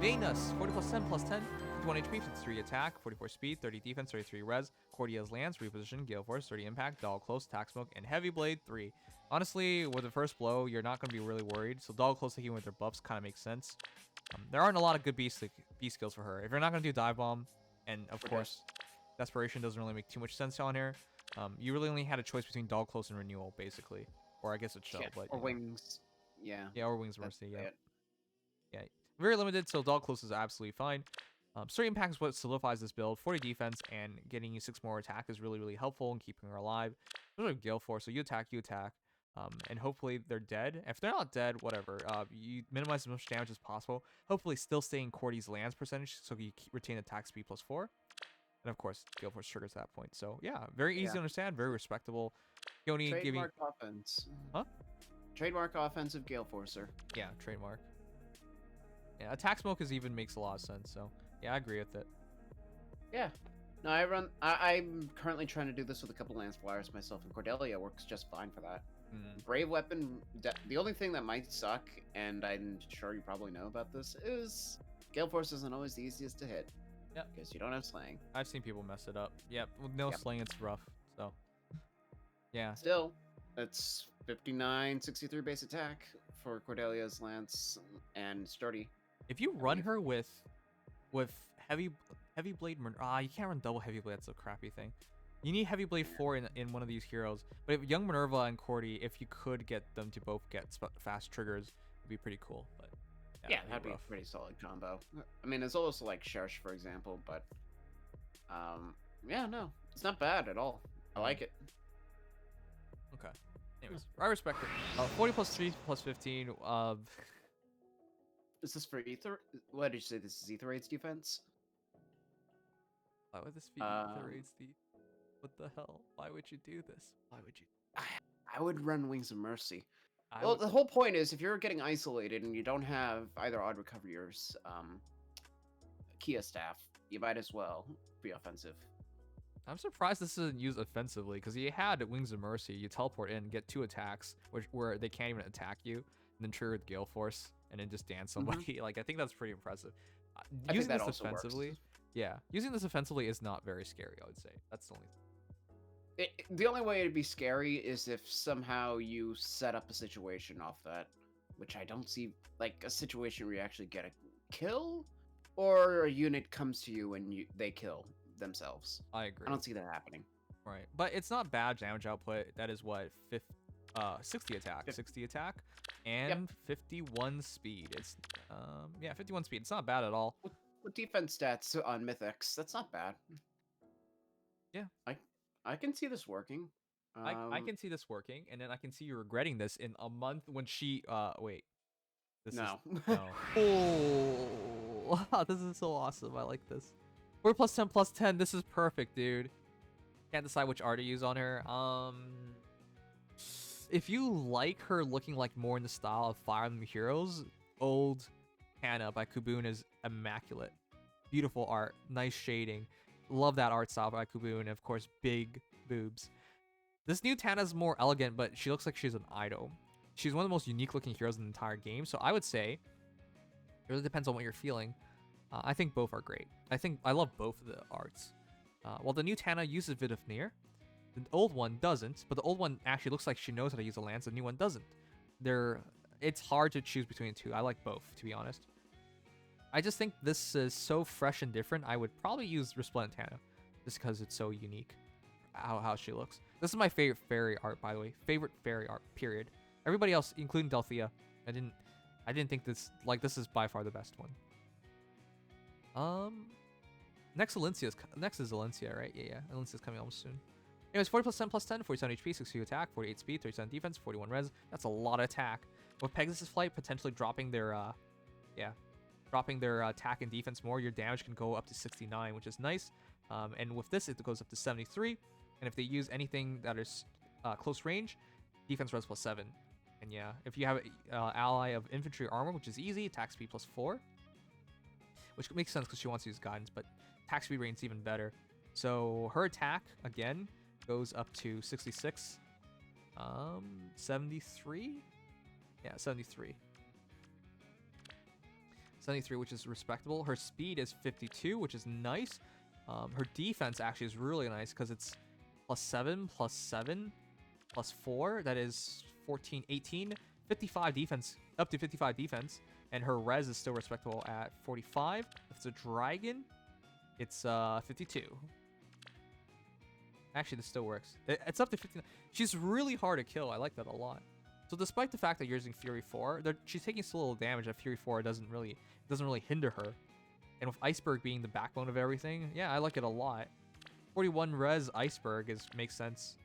Venus, 40 plus 10 plus 10, 51 HP, 53 attack, 44 speed, 30 defense, 33 res. Cordelia's Lance, reposition, Gale Force, 30 impact, Dog Close, Attack Smoke, and Heavy Blade 3. Honestly, with the first blow, you're not going to be really worried. So Dog Close taking with their buffs kind of makes sense. There aren't a lot of good B skills for her. If you're not going to do Dive Bomb, and of course, Desperation doesn't really make too much sense on here. You really only had a choice between Dog Close and Renewal, basically. Or I guess it's Shell, but... Or Wings. Yeah. Yeah, or Wings Mercy, yeah. Yeah, very limited, so Dog Close is absolutely fine. Straight Impact is what solidifies this build. 40 defense and getting you 6 more attack is really, really helpful in keeping her alive. There's a Gale Force, so you attack. And hopefully they're dead. If they're not dead, whatever. You minimize as much damage as possible. Hopefully still staying Cordy's Lance percentage, so you retain attack speed +4. And of course, Gale Force triggers at that point. So yeah, very easy to understand, very respectable. You only trademark offense. Huh? Trademark offensive Gale Forcer. Yeah, trademark. Yeah, Attack Smoke even makes a lot of sense. So yeah, I agree with it. Yeah. No, I'm currently trying to do this with a couple Lance Flyers myself, and Cordelia works just fine for that. Brave Weapon, the only thing that might suck, and I'm sure you probably know about this, is Gale Force isn't always the easiest to hit. Yeah. Because you don't have slaying. I've seen people mess it up. Yep, with no slaying, it's rough. So, yeah. Still, it's 59, 63 base attack for Cordelia's Lance and Sturdy. If you run her with heavy blade, you can't run double heavy blade. That's a crappy thing. You need heavy blade 4 in one of these heroes. But if young Minerva and Cordy, if you could get them to both get fast triggers, it'd be pretty cool. But yeah, that'd be a pretty solid combo. I mean, it's also like Shersh, for example, but yeah, no, it's not bad at all. I like it. Okay. Anyways, I respect it. 40 plus 3 plus 15. Is this for Ether? What did you say? This is Ether Raid's defense? Why would this be Ether Raid's defense? What the hell? Why would you do this? Why would you? I would run Wings of Mercy. Well, the whole point is, if you're getting isolated and you don't have either Odd Recovery or Kia Staff, you might as well be offensive. I'm surprised this isn't used offensively, because you had Wings of Mercy. You teleport in, get 2 attacks, where they can't even attack you, and then trigger with Gale Force, and then just dance somebody. Like, I think that's pretty impressive. Using this offensively, using this offensively is not very scary, I would say. That's the only thing. The only way it'd be scary is if somehow you set up a situation off that, which I don't see, like a situation where you actually get a kill, or a unit comes to you and they kill themselves. I agree. I don't see that happening. Right, but it's not bad damage output. That is what 60 attack, 60 attack, and 51 speed. It's 51 speed. It's not bad at all. With defense stats on Mythics, that's not bad. Yeah, I can see this working. I can see this working, and then I can see you regretting this in a month when she wait. No. Oh, this is so awesome. I like this. 4 plus 10 plus 10. This is perfect, dude. Can't decide which art to use on her. If you like her looking like more in the style of Fire Emblem Heroes, old Tana by Kuboon is immaculate. Beautiful art, nice shading. Love that art style by Kuboon, and of course, big boobs. This new Tana is more elegant, but she looks like she's an idol. She's one of the most unique looking heroes in the entire game, so I would say it really depends on what you're feeling. I think both are great. I love both of the arts. While the new Tana uses Vidifnir, the old one doesn't, but the old one actually looks like she knows how to use a lance, the new one doesn't. It's hard to choose between the two. I like both, to be honest. I just think this is so fresh and different. I would probably use Resplendent Tana, just because it's so unique, how she looks. This is my favorite fairy art, by the way. Favorite fairy art, period. Everybody else, including Delthea, I didn't think this is by far the best one. Next is Alencia, right? Yeah. Alencia's coming almost soon. Anyways, 40 plus 10 plus 10, 47 HP, 62 attack, 48 speed, 37 defense, 41 res. That's a lot of attack. With Pegasus Flight potentially dropping their attack and defense more, your damage can go up to 69, which is nice. And with this, it goes up to 73. And if they use anything that is close range, defense res +7. And yeah, if you have an ally of infantry armor, which is easy, attack speed +4. Which makes sense because she wants to use guidance, but attack speed range is even better. So her attack, again, goes up to 66. 73? Yeah, 73. 73, which is respectable. Her speed is 52, which is nice. Her defense actually is really nice because it's +7, +7, +4. That is 14, 18, 55 defense, up to 55 defense. And her res is still respectable at 45. If it's a dragon, it's 52. Actually, this still works. It's up to 59. She's really hard to kill. I like that a lot. So despite the fact that you're using Fury 4, she's taking so little damage that Fury 4 doesn't really hinder her. And with Iceberg being the backbone of everything, yeah, I like it a lot. 41 res Iceberg makes sense.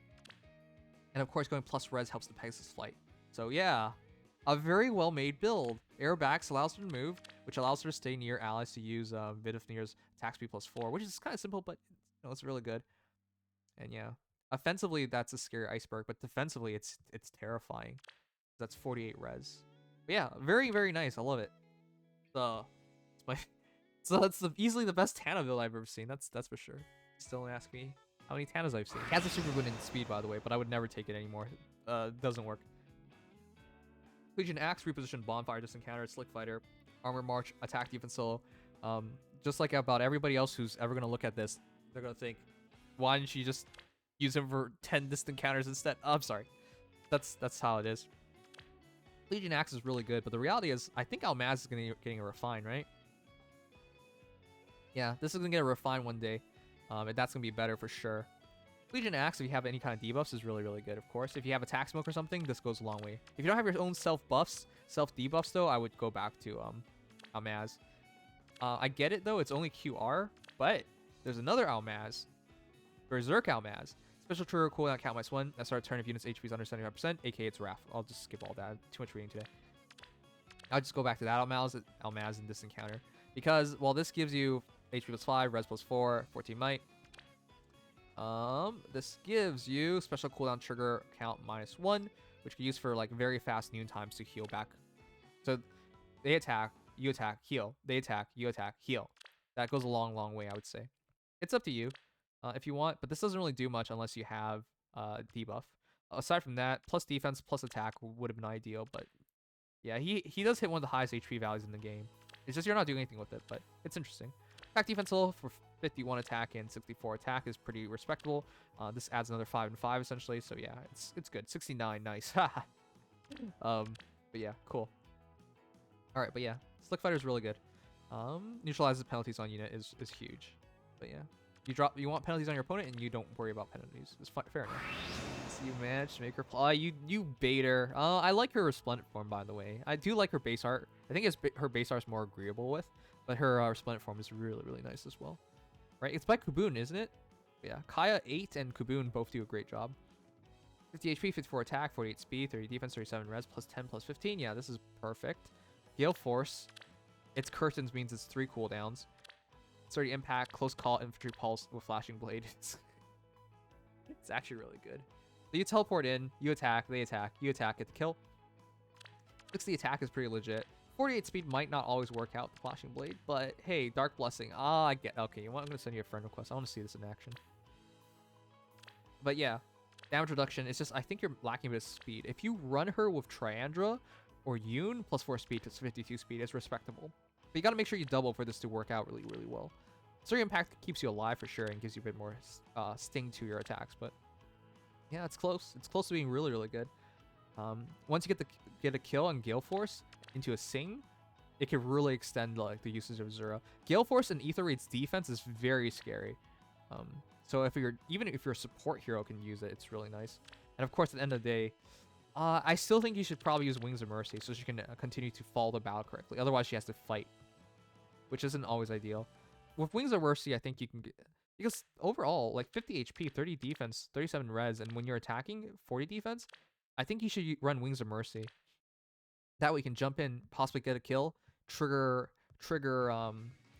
And of course, going plus res helps the Pegasus flight. So yeah, a very well-made build. Aerobax allows her to move, which allows her to stay near allies to use Vidifnir's attack speed +4, which is kind of simple, but it's really good. And yeah, offensively that's a scary Iceberg, but defensively it's terrifying. That's 48 res. But yeah, very, very nice. I love it. It's easily the best Tana build I've ever seen. That's for sure. Still don't ask me how many Tanas I've seen. Has a super boon in speed, by the way, but I would never take it anymore. Doesn't work. Legion Axe, reposition Bonfire, distant counter, Slick Fighter, Armor March, attack defense solo. Just like about everybody else who's ever gonna look at this, they're gonna think, why didn't you just use him for 10 distant counters instead? Oh, I'm sorry. That's how it is. Legion Axe is really good, but the reality is, I think Almaz is getting a refine, right? Yeah, this is gonna get a refine one day, and that's gonna be better for sure. Legion Axe, if you have any kind of debuffs, is really, really good, of course. If you have attack smoke or something, this goes a long way. If you don't have your own self-buffs, self-debuffs, though, I would go back to Almaz. I get it, though. It's only QR, but there's another Almaz. Berserk Almaz. Special trigger cooldown count -1. At start turn if units HP is under 75%, aka it's Wrath. I'll just skip all that. Too much reading today. I'll just go back to that Almaz and distant counter. Because, well, this gives you HP +5, res +4, 14 might. This gives you special cooldown trigger count -1, which can use for like very fast noon times to heal back. So they attack, you attack, heal. They attack, you attack, heal. That goes a long, long way, I would say. It's up to you if you want, but this doesn't really do much unless you have debuff. Aside from that, plus defense, plus attack would have been ideal, but yeah, he does hit one of the highest HP values in the game. It's just you're not doing anything with it, but it's interesting. Attack defense level for 51 attack and 64 attack is pretty respectable. This adds another 5 and 5 essentially, so yeah, it's good. 69, nice. But yeah, cool. All right, but yeah, Slick Fighter is really good. Neutralizes penalties on unit is huge. But yeah, you want penalties on your opponent and you don't worry about penalties. It's fair enough. So you managed to make her play. You bait her. I like her resplendent form, by the way. I do like her base art. I think her base art is more agreeable with, but her resplendent form is really, really nice as well. Right? It's by Kuboon, isn't it? Yeah. Kaya 8 and Kuboon both do a great job. 50 HP, 54 attack, 48 speed, 30 defense, 37 res, +10, +15. Yeah, this is perfect. Gale Force. Its curtains means it's 3 cooldowns. 30 impact, close call, infantry pulse with flashing blade. It's actually really good. So you teleport in, you attack, they attack, you attack, get the kill. 60 attack is pretty legit. 48 speed might not always work out with the flashing blade, but hey, Dark Blessing. I get. Okay, you know what? I'm gonna send you a friend request. I want to see this in action. But yeah, damage reduction. It's just I think you're lacking a bit of speed. If you run her with Triandra or Yoon +4 speed to 52 speed, it's respectable. But you gotta make sure you double for this to work out really, really well. 30 impact keeps you alive for sure and gives you a bit more sting to your attacks. But yeah, it's close. It's close to being really, really good. Once you get a kill on Gale Force into a Sing, it can really extend like the usage of Azura. Gale Force and Ether Raid's defense is very scary. So even if you're a support hero can use it, it's really nice. And of course, at the end of the day, I still think you should probably use Wings of Mercy so she can continue to follow the battle correctly. Otherwise, she has to fight, which isn't always ideal. With Wings of Mercy, I think you can get, because overall, like 50 HP, 30 defense, 37 res, and when you're attacking, 40 defense, I think you should run Wings of Mercy. That way you can jump in, possibly get a kill, trigger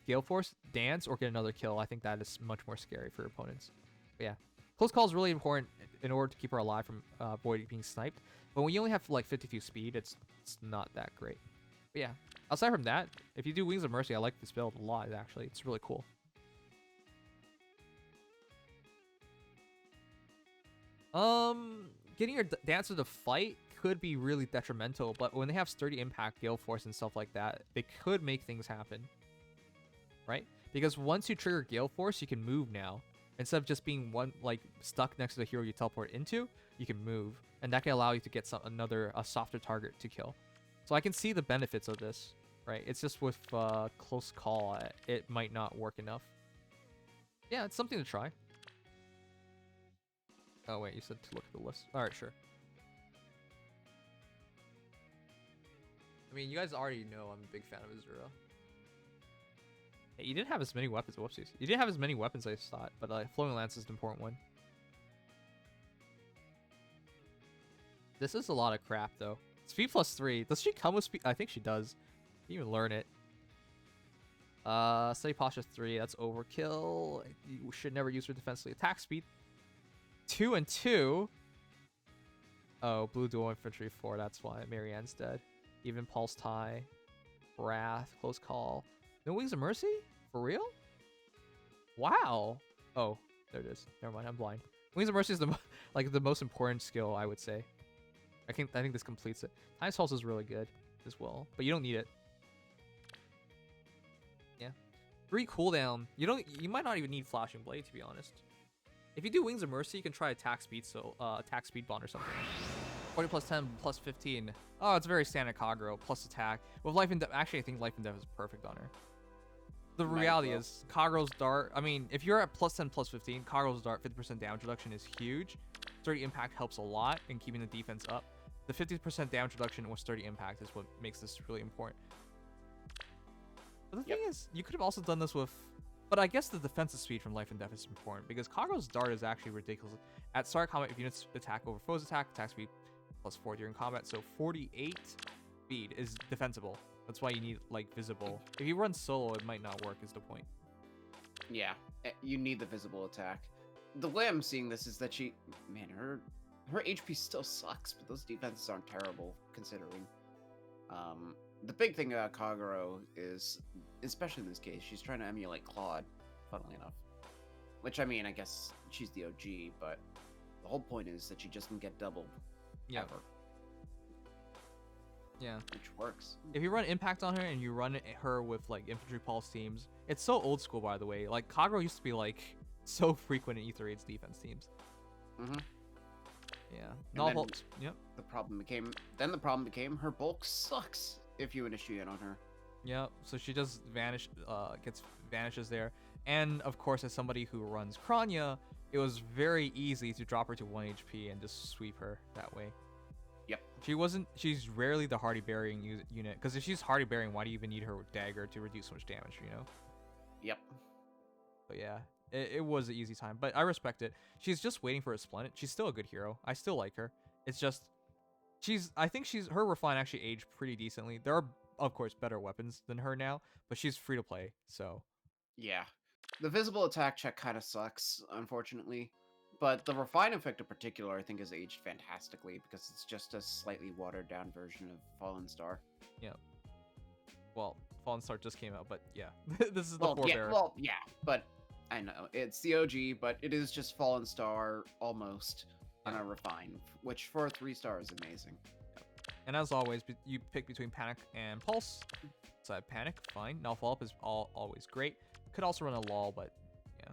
Gale Force, dance, or get another kill. I think that is much more scary for your opponents. But yeah, close call is really important in order to keep her alive from avoiding being sniped. But when you only have like 52 speed, it's not that great. But yeah, aside from that, if you do Wings of Mercy, I like this build a lot, actually. It's really cool. Getting your dancer to fight could be really detrimental, but when they have sturdy impact, gale force, and stuff like that, they could make things happen, right? Because once you trigger gale force, you can move now. Instead of just being stuck next to the hero you teleport into, you can move, and that can allow you to get a softer target to kill. So I can see the benefits of this, right? It's just with close call, it might not work enough. Yeah, it's something to try. Oh wait, you said to look at the list. All right, sure. I mean, you guys already know I'm a big fan of Azura. Hey, you didn't have as many weapons. Whoopsies. You didn't have as many weapons as I thought, but Flowing Lance is an important one. This is a lot of crap, though. Speed +3. Does she come with speed? I think she does. You can even learn it. Steady Posture 3. That's overkill. You should never use her defensively. Attack speed 2 and 2. Oh, Blue Dual Infantry 4. That's why. Marianne's dead. Even Pulse Tie. Wrath. Close Call. No Wings of Mercy? For real? Wow. Oh, there it is. Never mind. I'm blind. Wings of Mercy is the most important skill, I would say. I think this completes it. Time's Pulse is really good as well, but you don't need it. Yeah. 3 cooldown. You might not even need Flashing Blade, to be honest. If you do Wings of Mercy, you can try attack speed, attack speed bond or something. 40 plus 10 plus 15. Oh, it's very standard Kagero plus attack. With Life and Death, actually, I think Life and Death is perfect on her. The reality is, Kagero's Dart, I mean, if you're at plus 10 plus 15, Kagero's Dart 50% damage reduction is huge. Sturdy Impact helps a lot in keeping the defense up. The 50% damage reduction with Sturdy Impact is what makes this really important. But the thing is, you could have also done this with... But I guess the defensive speed from Life and Death is important, because Kagero's Dart is actually ridiculous. At start combat, if units attack over foes attack speed +4 during combat, so 48 speed is defensible. That's why you need, visible. If you run solo, it might not work, is the point. Yeah, you need the visible attack. The way I'm seeing this is that man, her HP still sucks, but those defenses aren't terrible, considering. The big thing about Kagero is, especially in this case, she's trying to emulate Claude, funnily enough. Which, I mean, I guess she's the OG, but the whole point is that she just doesn't get doubled. Yeah. Ever. Yeah. Which works. If you run Impact on her and you run her with, Infantry Pulse teams, it's so old school, by the way. Kagero used to be, so frequent in Ether 8's defense teams. Mm-hmm. Yeah. Novel. Yep. The problem became her bulk sucks if you initiate on her. Yeah, so she just vanishes there. And of course, as somebody who runs Kranya, it was very easy to drop her to 1 HP and just sweep her that way. Yep. She's rarely the hardy bearing unit, because if she's hardy bearing, why do you even need her with dagger to reduce so much damage, you know? Yep. But yeah, it was an easy time, but I respect it. She's just waiting for a Resplendent. She's still a good hero. I still like her. It's just, I think her Refine actually aged pretty decently. There are, of course, better weapons than her now, but she's free to play, so. Yeah. The visible attack check kind of sucks, unfortunately. But the Refine effect in particular, I think, has aged fantastically, because it's just a slightly watered-down version of Fallen Star. Yeah. Well, Fallen Star just came out, but yeah. This is the forebearer. Yeah, but I know. It's the OG, but it is just Fallen Star, almost, on a Refine, which for a 3-star is amazing. And as always, you pick between Panic and Pulse. So I have Panic, fine. Now Follow-up is always great. Could also run a lull, but yeah.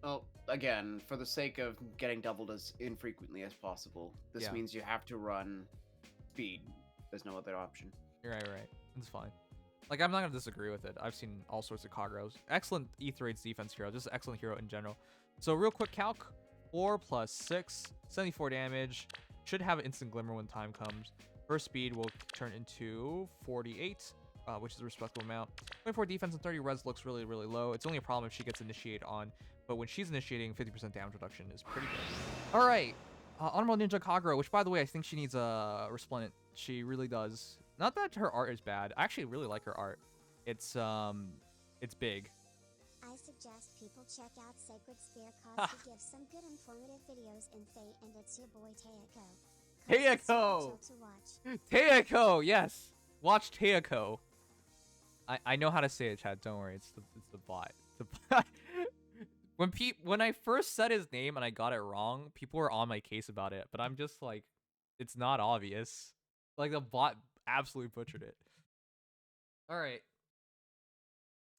Well, again, for the sake of getting doubled as infrequently as possible, this means you have to run speed. There's no other option. You're right. It's fine. I'm not going to disagree with it. I've seen all sorts of Kageros. Excellent Ether 8's defense hero. Just an excellent hero in general. So real quick calc. 4 plus 6. 74 damage. Should have an instant glimmer when time comes. Her speed will turn into 48. Which is a respectable amount. 24 defense and 30 res looks really, really low. It's only a problem if she gets initiated on, but when she's initiating, 50% damage reduction is pretty good. All right, Honorable Ninja Kagero, which by the way, I think she needs a Resplendent. She really does. Not that her art is bad. I actually really like her art. It's big. I suggest people check out Sacred Spear cause to give some good informative videos in Fate, and it's your boy Teako. Teako, yes. Watch Teako. I know how to say it, Chad. Don't worry. It's the bot. When I first said his name and I got it wrong, people were on my case about it. But I'm just it's not obvious. Like the bot absolutely butchered it. All right.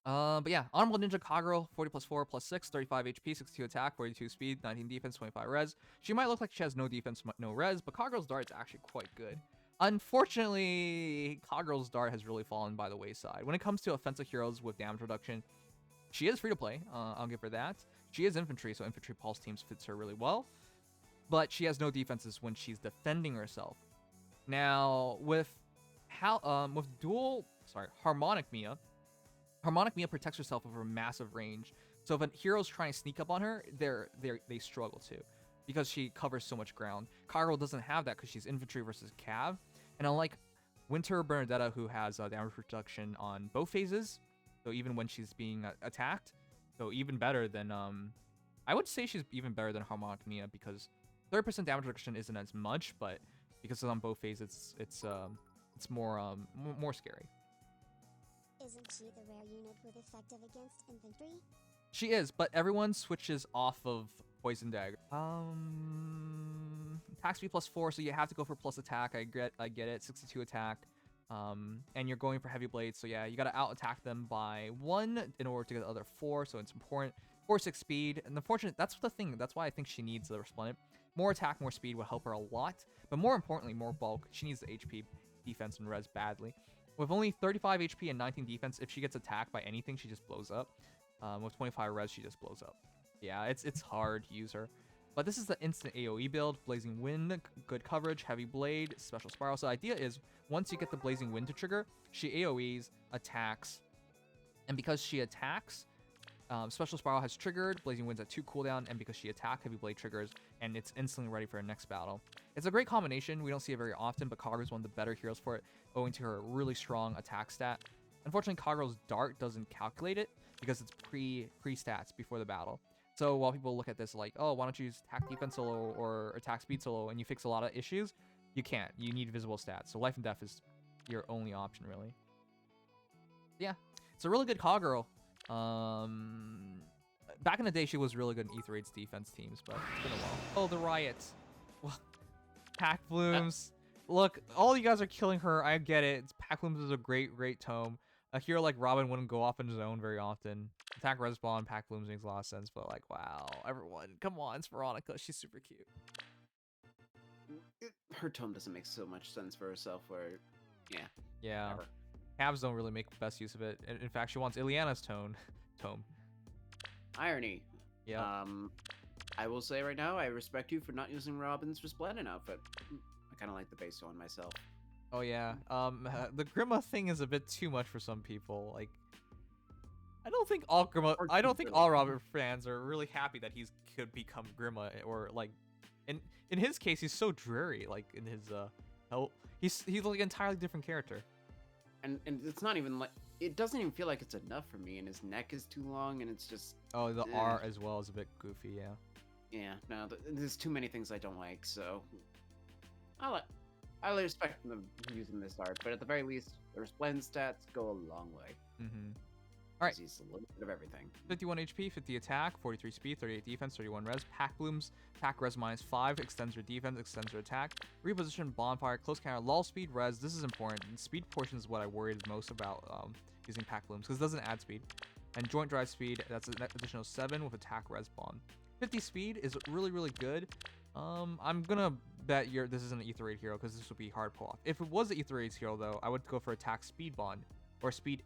But yeah, Honorable Ninja Kagero, 40 plus 4 plus 6, 35 HP, 62 attack, 42 speed, 19 defense, 25 res. She might look like she has no defense, no res, but Kagero's dart is actually quite good. Unfortunately, Kagero's dart has really fallen by the wayside. When it comes to offensive heroes with damage reduction, she is free to play. I'll give her that. She is infantry, so infantry pulse teams fits her really well. But she has no defenses when she's defending herself. Now, with Harmonic Mia, Harmonic Mia protects herself over a massive range. So if a hero's trying to sneak up on her, they struggle to, because she covers so much ground. Kagero doesn't have that because she's infantry versus cav. And unlike Winter Bernadetta, who has damage reduction on both phases, so even when she's being attacked, so even better than I would say she's even better than Harmonic Mia, because 30% damage reduction isn't as much, but because it's on both phases, it's more scary. Isn't she the rare unit with effective against infantry? She is, but everyone switches off of Poison Dagger. Attack speed plus 4, so you have to go for plus attack. I get it. 62 attack. And you're going for heavy blades, so yeah, you gotta out attack them by 1 in order to get the other 4, so it's important. 4-6 speed, and that's the thing. That's why I think she needs the resplendent. More attack, more speed will help her a lot, but more importantly, more bulk. She needs the HP, defense, and res badly. With only 35 HP and 19 defense, if she gets attacked by anything, she just blows up. With 25 res, she just blows up. Yeah, it's hard to use her. But this is the instant AoE build. Blazing Wind, good coverage, Heavy Blade, Special Spiral. So the idea is, once you get the Blazing Wind to trigger, she AoEs, attacks, and because she attacks, Special Spiral has triggered, Blazing Wind's at 2 cooldown, and because she attacked, Heavy Blade triggers, and it's instantly ready for her next battle. It's a great combination. We don't see it very often, but Kagero's one of the better heroes for it, owing to her really strong attack stat. Unfortunately, Kagero's dart doesn't calculate it because it's pre-stats before the battle. So while people look at this like, oh, why don't you use attack defense solo or attack speed solo and you fix a lot of issues, you can't. You need visible stats. So life and death is your only option, really. Yeah, it's a really good Kagero. Back in the day, she was really good in Ether 8's defense teams, but it's been a while. Oh, the riot. Well, Pack Blooms. Look, all you guys are killing her. I get it. Pack Blooms is a great tome. A hero like Robin wouldn't go off in his own very often. Attack Respawn, Pack Blooms makes a lot of sense, but like, wow, everyone, come on, it's Veronica. She's super cute. Her tome doesn't make so much sense for herself, where, Yeah. Whatever. Cavs don't really make the best use of it. In fact, she wants Ileana's tome. Irony. Yeah. I will say right now, I respect you for not using Robin's resplendent outfit. I kind of like the base one myself. Oh yeah. The Grima thing is a bit too much for some people. Like, I don't think all Robin fans are really happy that he's could become Grima, or like, in his case, he's so dreary. Like in his he's like an entirely different character. And it's not even like, it doesn't even feel like it's enough for me, and his neck is too long, and it's just... Oh, the R as well is a bit goofy, yeah. Yeah, no, there's too many things I don't like, so... I respect them using this art, but at the very least, the resplendent stats go a long way. Mm-hmm. Alright. He's a little bit of everything. 51 HP, 50 attack, 43 speed, 38 defense, 31 res. Pack Blooms, attack res -5, extends her defense, extends her attack. Reposition, bonfire, close counter, lull speed, res. This is important. And speed portion is what I worried most about using Pack Blooms, because it doesn't add speed. And joint drive speed, that's an additional 7 with attack res bond. 50 speed is really good. I'm gonna bet this isn't an Ether 8 hero, because this would be hard pull off. If it was an Ether 8 hero though, I would go for attack speed bond, or speed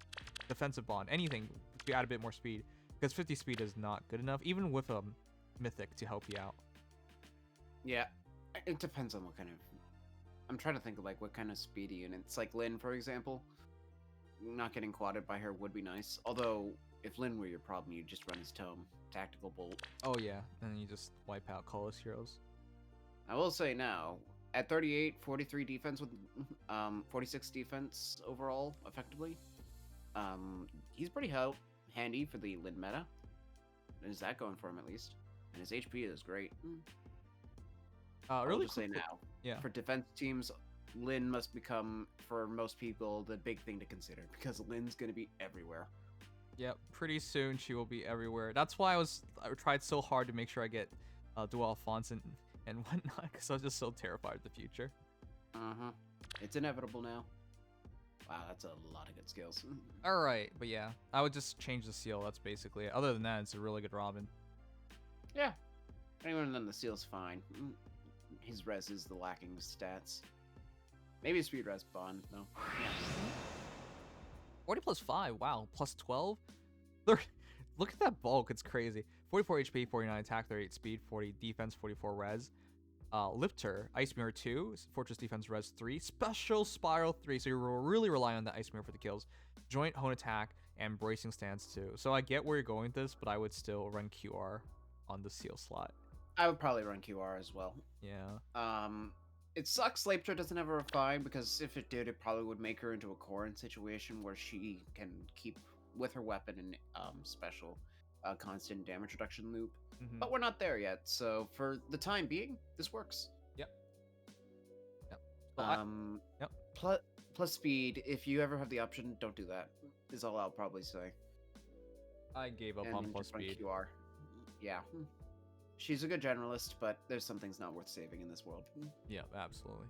defensive bond, anything to add a bit more speed, because 50 speed is not good enough, even with a mythic to help you out. Yeah, it depends on what kind of... I'm trying to think of like what kind of speedy units, like Lyn, for example. Not getting quadded by her would be nice, although if Lyn were your problem, you'd just run his tome, Tactical Bolt. Oh yeah, and then you just wipe out colorless heroes. I will say now, at 38, 43 defense with 46 defense overall, effectively, he's pretty handy for the Lyn meta. Is that going for him at least? And his HP is great. Really say now, yeah. For defense teams, Lyn must become, for most people, the big thing to consider, because Lyn's going to be everywhere. Yep, pretty soon she will be everywhere. That's why I tried so hard to make sure I get dual Alphonse and and whatnot, because I was just so terrified of the future. It's inevitable now. Wow, that's a lot of good skills. All right, but yeah, I would just change the seal. That's basically it. Other than that, it's a really good Robin. Yeah. Anyone than the seal's fine. His res is the lacking stats. Maybe a speed res bond, though. Yeah. 40 plus 5, wow, plus 12? Look at that bulk, it's crazy. 44 HP, 49 attack, 38 speed, 40 defense, 44 res. Lifter, Ice Mirror 2, Fortress Defense Res 3, Special Spiral 3, so you're really relying on the Ice Mirror for the kills. Joint, Hone Attack, and Bracing Stance too. So I get where you're going with this, but I would still run QR on the seal slot. I would probably run QR as well. Yeah. It sucks Lifter doesn't have a refine, because if it did, it probably would make her into a Corrin situation where she can keep with her weapon and special constant damage reduction loop. But we're not there yet, so for the time being, this works. Yep. So plus speed. If you ever have the option, don't do that. Is all I'll probably say. I gave up on plus just run speed. QR. Yeah. She's a good generalist, but there's some things not worth saving in this world. Yeah, absolutely.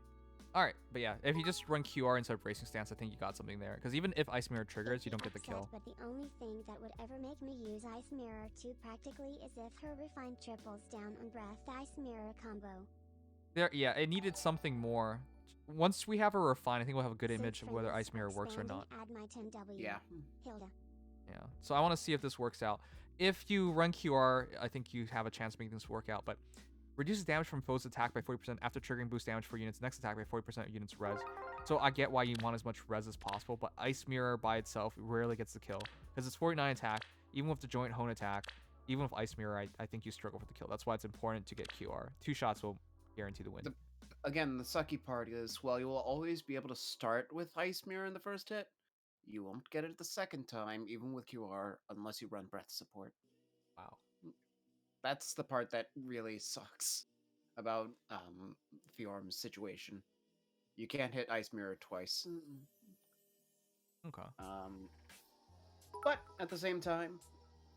All right, but yeah, if you just run QR instead of Bracing Stance, I think you got something there. Because even if Ice Mirror triggers, you don't get the kill. But the only thing that would ever make me use Ice Mirror 2 practically is if her refine triples down on Breath Ice Mirror combo. Yeah, it needed something more. Once we have a refine, I think we'll have a good image of whether Ice Mirror works or not. Add my 10W. Yeah. Hilda. Yeah, so I want to see if this works out. If you run QR, I think you have a chance of making this work out, but reduces damage from foes' attack by 40% after triggering boost damage for units next attack by 40% of units res. So I get why you want as much res as possible, but Ice Mirror by itself rarely gets the kill. Because it's 49 attack, even with the joint hone attack, even with Ice Mirror, I think you struggle for the kill. That's why it's important to get QR. 2 shots will guarantee the win. Again, the sucky part is, while you will always be able to start with Ice Mirror in the first hit, you won't get it the second time, even with QR, unless you run Breath Support. Wow. That's the part that really sucks about Fjorm's situation. You can't hit Ice Mirror twice. Okay. But at the same time,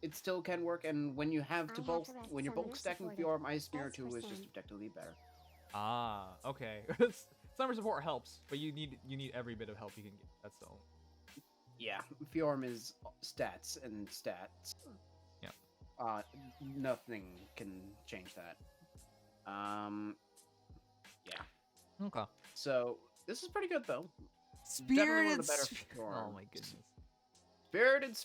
it still can work, and when you have to bulk, when you're bulk stacking Fjorm, Ice Mirror 2 is just objectively better. Ah, okay. Summer support helps, but you need every bit of help you can get. That's the only. Yeah, Fjorm is stats and stats. Yeah. Nothing can change that. Yeah. Okay. So this is pretty good though. Spirited. Fjorm. Oh my goodness. Spirited.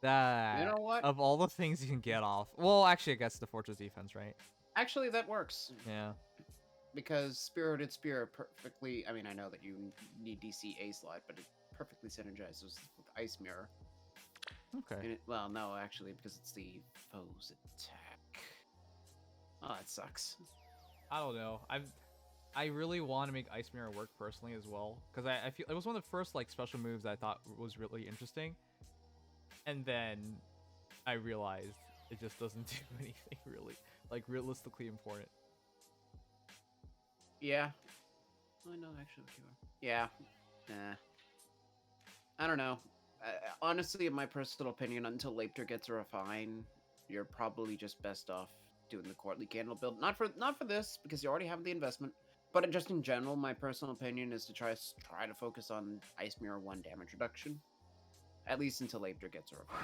That. You know what? Of all the things you can get off. Well, actually, I guess the Fortress Defense, right? Actually, that works. Yeah. Because Spirited Spear perfectly. I mean, I know that you need DC A slot, but it perfectly synergizes with Ice Mirror. Okay. And well, no, actually, because it's the foe's attack. Oh, that sucks. I don't know. I really want to make Ice Mirror work personally as well, because I feel it was one of the first like special moves I thought was really interesting, and then I realized it just doesn't do anything really like realistically important. Yeah. Oh no, actually, yeah. Nah. I don't know. Honestly, in my personal opinion, until Hector gets a refine, you're probably just best off doing the Courtly Candle build. Not for this, because you already have the investment. But just in general, my personal opinion is to try to focus on Ice Mirror 1 damage reduction. At least until Hector gets a refine.